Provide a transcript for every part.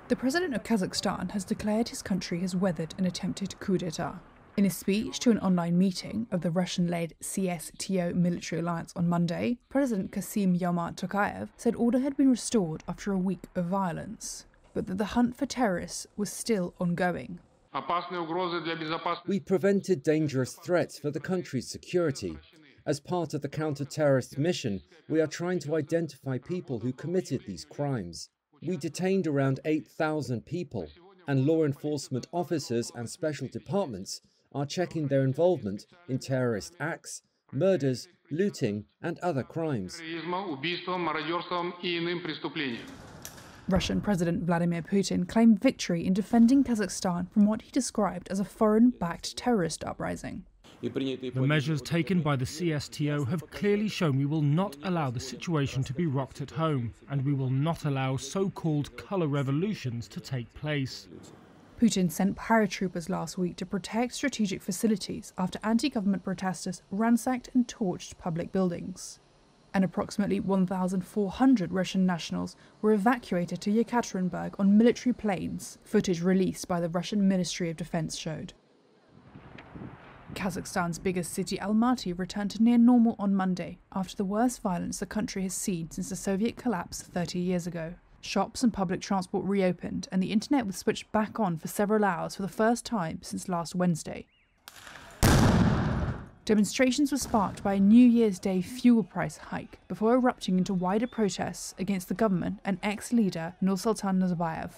The president of Kazakhstan has declared his country has weathered an attempted coup d'etat. In a speech to an online meeting of the Russian-led CSTO military alliance on Monday, President Kassym-Jomart Tokayev said order had been restored after a week of violence, but that the hunt for terrorists was still ongoing. We prevented dangerous threats for the country's security. As part of the counter-terrorist mission, we are trying to identify people who committed these crimes. We detained around 8,000 people, and law enforcement officers and special departments are checking their involvement in terrorist acts, murders, looting, and other crimes. Russian President Vladimir Putin claimed victory in defending Kazakhstan from what he described as a foreign-backed terrorist uprising. The measures taken by the CSTO have clearly shown we will not allow the situation to be rocked at home, and we will not allow so-called colour revolutions to take place. Putin sent paratroopers last week to protect strategic facilities after anti-government protesters ransacked and torched public buildings. And approximately 1,400 Russian nationals were evacuated to Yekaterinburg on military planes, footage released by the Russian Ministry of Defense showed. Kazakhstan's biggest city, Almaty, returned to near normal on Monday after the worst violence the country has seen since the Soviet collapse 30 years ago. Shops and public transport reopened, and the internet was switched back on for several hours for the first time since last Wednesday. Demonstrations were sparked by a New Year's Day fuel price hike before erupting into wider protests against the government and ex-leader Nursultan Nazarbayev.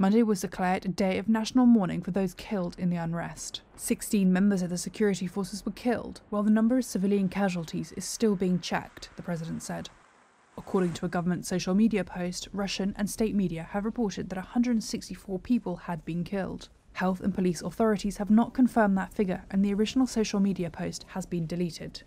Monday was declared a day of national mourning for those killed in the unrest. 16 members of the security forces were killed, while the number of civilian casualties is still being checked, the president said. According to a government social media post, Russian and state media have reported that 164 people had been killed. Health and police authorities have not confirmed that figure, and the original social media post has been deleted.